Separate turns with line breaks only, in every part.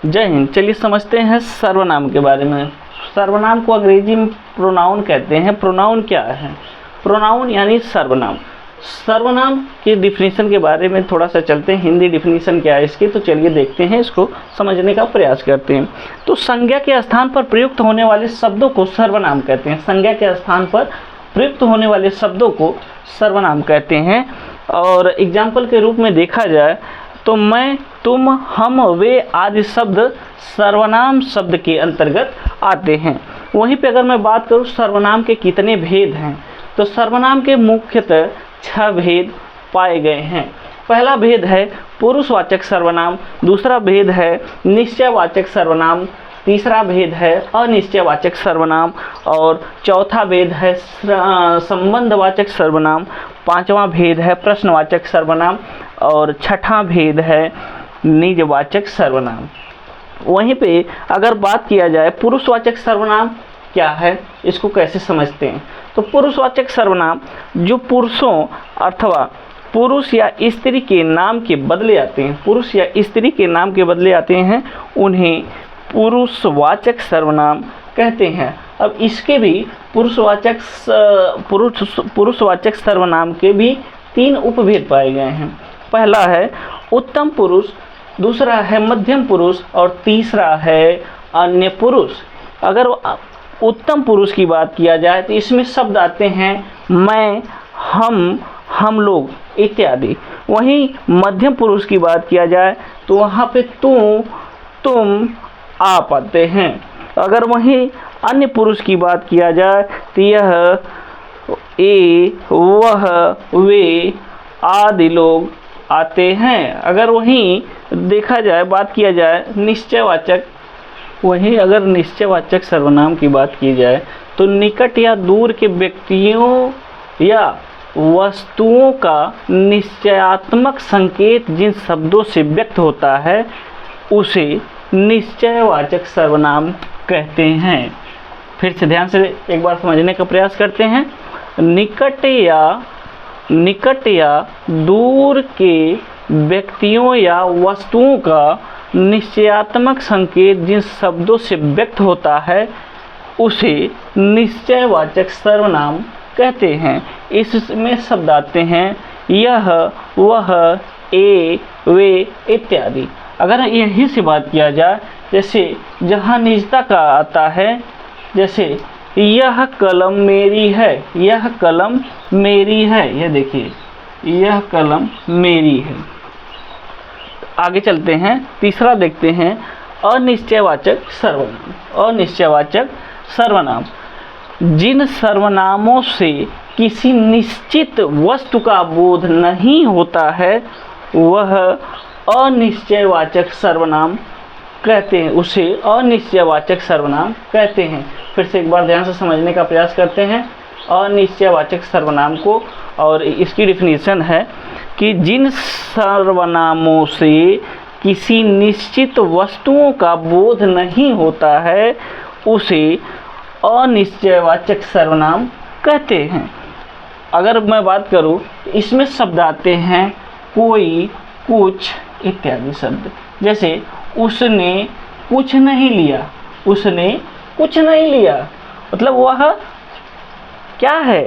जय हिंद। चलिए समझते हैं सर्वनाम के बारे में। सर्वनाम को अंग्रेजी में प्रोनाउन कहते हैं। प्रोनाउन क्या है? प्रोनाउन यानी सर्वनाम। सर्वनाम के डिफिनीशन के बारे में थोड़ा सा चलते हैं। हिंदी डिफिनीशन क्या है इसकी, तो चलिए देखते हैं, इसको समझने का प्रयास करते हैं। तो संज्ञा के स्थान पर प्रयुक्त होने वाले शब्दों को सर्वनाम कहते हैं। संज्ञा के स्थान पर प्रयुक्त होने वाले शब्दों को सर्वनाम कहते हैं। और एग्जाम्पल के रूप में देखा जाए तो मैं, तुम, हम, वे आदि शब्द सर्वनाम शब्द के अंतर्गत आते हैं। वहीं पे अगर मैं बात करूं सर्वनाम के कितने भेद हैं, तो सर्वनाम के मुख्यतः 6 भेद पाए गए हैं। पहला भेद है पुरुषवाचक सर्वनाम, दूसरा भेद है निश्चयवाचक सर्वनाम, तीसरा भेद है अनिश्चयवाचक सर्वनाम और चौथा भेद है संबंधवाचक सर्वनाम, पांचवा भेद है प्रश्नवाचक सर्वनाम और छठा भेद है निजवाचक सर्वनाम। वहीं पे अगर बात किया जाए पुरुषवाचक सर्वनाम क्या है, इसको कैसे समझते हैं, तो पुरुषवाचक सर्वनाम जो पुरुषों अथवा पुरुष या स्त्री के नाम के बदले आते हैं, पुरुष या स्त्री के नाम के बदले आते हैं, उन्हें पुरुषवाचक सर्वनाम कहते हैं। अब इसके भी पुरुषवाचक सर्वनाम के भी 3 उपभेद पाए गए हैं। पहला है उत्तम पुरुष, दूसरा है मध्यम पुरुष और तीसरा है अन्य पुरुष। अगर उत्तम पुरुष की बात किया जाए तो इसमें शब्द आते हैं मैं, हम लोग इत्यादि। वहीं मध्यम पुरुष की बात किया जाए तो वहाँ पे तू, तुम, आप आते हैं। अगर वहीं अन्य पुरुष की बात किया जाए तो यह, ए, वह, वे आदि लोग आते हैं। अगर वहीं देखा जाए, बात किया जाए निश्चयवाचक, वहीं अगर निश्चयवाचक सर्वनाम की बात की जाए तो निकट या दूर के व्यक्तियों या वस्तुओं का निश्चयात्मक संकेत जिन शब्दों से व्यक्त होता है उसे निश्चयवाचक सर्वनाम कहते हैं। फिर से ध्यान से एक बार समझने का प्रयास करते हैं। निकट या दूर के व्यक्तियों या वस्तुओं का निश्चयात्मक संकेत जिन शब्दों से व्यक्त होता है उसे निश्चयवाचक सर्वनाम कहते हैं। इसमें शब्द आते हैं यह, वह, ए, वे इत्यादि। अगर यही से बात किया जाए, जैसे जहाँ निजता का आता है, जैसे यह कलम मेरी है, यह कलम मेरी है, यह देखिए यह कलम मेरी है। आगे चलते हैं, तीसरा देखते हैं अनिश्चयवाचक सर्वनाम। अनिश्चयवाचक सर्वनाम जिन सर्वनामों से किसी निश्चित वस्तु का बोध नहीं होता है वह अनिश्चयवाचक सर्वनाम कहते हैं, उसे अनिश्चयवाचक सर्वनाम कहते हैं। फिर से एक बार ध्यान से समझने का प्रयास करते हैं अनिश्चयवाचक सर्वनाम को, और इसकी डिफिनीशन है कि जिन सर्वनामों से किसी निश्चित वस्तुओं का बोध नहीं होता है उसे अनिश्चयवाचक सर्वनाम कहते हैं। अगर मैं बात करूं, इसमें शब्द आते हैं कोई, कुछ इत्यादि शब्द। जैसे उसने कुछ नहीं लिया, उसने कुछ नहीं लिया, मतलब वह क्या है,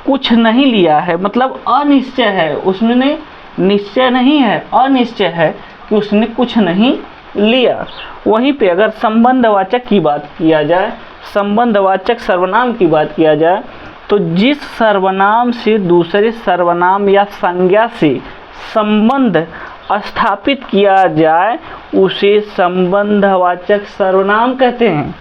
कुछ नहीं लिया है, मतलब अनिश्चय है, उसने निश्चय नहीं है, अनिश्चय है कि उसने कुछ नहीं लिया। वहीं पे अगर संबंधवाचक की बात किया जाए, संबंधवाचक सर्वनाम की बात किया जाए, तो जिस सर्वनाम से दूसरे सर्वनाम या संज्ञा से संबंध स्थापित किया जाए उसे संबंधवाचक सर्वनाम कहते हैं।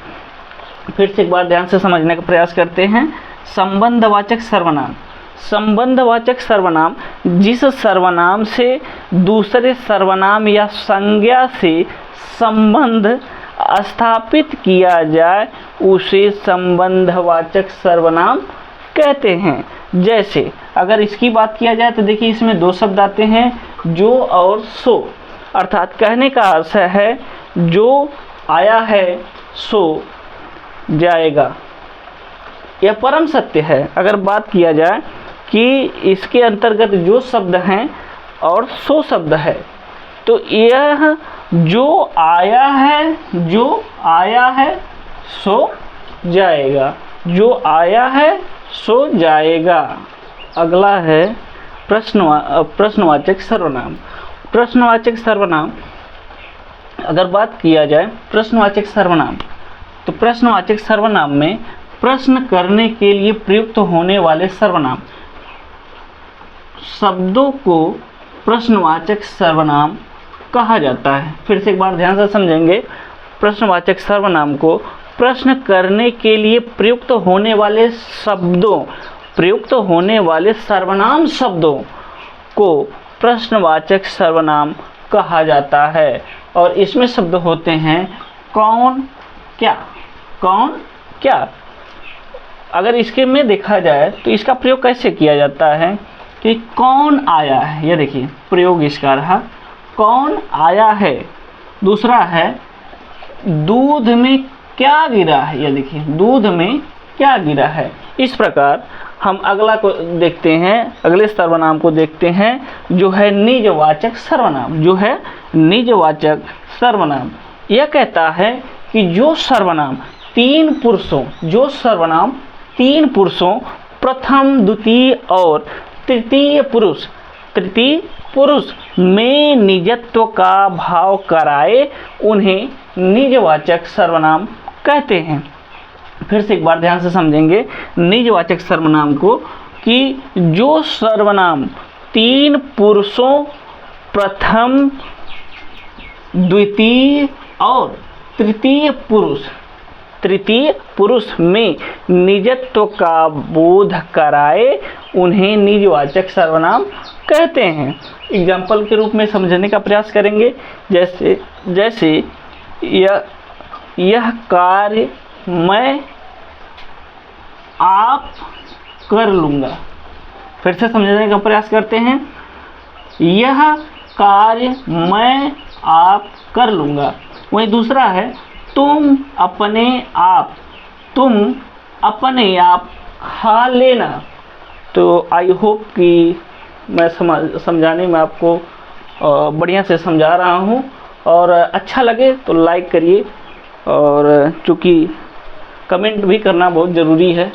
फिर से एक बार ध्यान से समझने का प्रयास करते हैं। संबंधवाचक सर्वनाम, संबंधवाचक सर्वनाम जिस सर्वनाम से दूसरे सर्वनाम या संज्ञा से संबंध स्थापित किया जाए उसे संबंधवाचक सर्वनाम कहते हैं। जैसे अगर इसकी बात किया जाए तो देखिए इसमें 2 शब्द आते हैं, जो और सो। अर्थात कहने का अर्थ है जो आया है सो जाएगा, यह परम सत्य है। अगर बात किया जाए कि इसके अंतर्गत जो शब्द हैं और सो शब्द है, तो यह जो आया है सो जाएगा, जो आया है सो जाएगा। अगला है प्रश्नवाचक सर्वनाम। प्रश्नवाचक सर्वनाम, अगर बात किया जाए प्रश्नवाचक सर्वनाम, तो प्रश्नवाचक सर्वनाम में प्रश्न करने के लिए प्रयुक्त होने वाले सर्वनाम शब्दों को प्रश्नवाचक सर्वनाम कहा जाता है। फिर से एक बार ध्यान से समझेंगे। प्रश्नवाचक सर्वनाम को प्रश्न करने के लिए प्रयुक्त होने वाले सर्वनाम शब्दों को प्रश्नवाचक सर्वनाम कहा जाता है। और इसमें शब्द होते हैं कौन, क्या। कौन, क्या। अगर इसके में देखा जाए तो इसका प्रयोग कैसे किया जाता है कि कौन आया है, ये देखिए प्रयोग इसका रहा, कौन आया है। दूसरा है दूध में क्या गिरा है, ये देखिए दूध में क्या गिरा है। इस प्रकार हम अगला को देखते हैं, अगले सर्वनाम को देखते हैं जो है निजवाचक सर्वनाम। जो है निजवाचक सर्वनाम, यह कहता है कि जो सर्वनाम तीन पुरुषों प्रथम, द्वितीय और तृतीय पुरुष में निजत्व का भाव कराए उन्हें निजवाचक सर्वनाम कहते हैं। फिर से एक बार ध्यान से समझेंगे निजवाचक सर्वनाम को कि जो सर्वनाम तीन पुरुषों प्रथम, द्वितीय और तृतीय पुरुष में निजत्व का बोध कराए उन्हें निजवाचक सर्वनाम कहते हैं। एग्जाम्पल के रूप में समझने का प्रयास करेंगे। जैसे यह कार्य मैं आप कर लूँगा। फिर से समझने का प्रयास करते हैं। यह कार्य मैं आप कर लूँगा। वहीं दूसरा है तुम अपने आप खा लेना। तो आई होप कि मैं समझाने में आपको बढ़िया से समझा रहा हूँ, और अच्छा लगे तो लाइक करिए, और चूँकि कमेंट भी करना बहुत ज़रूरी है।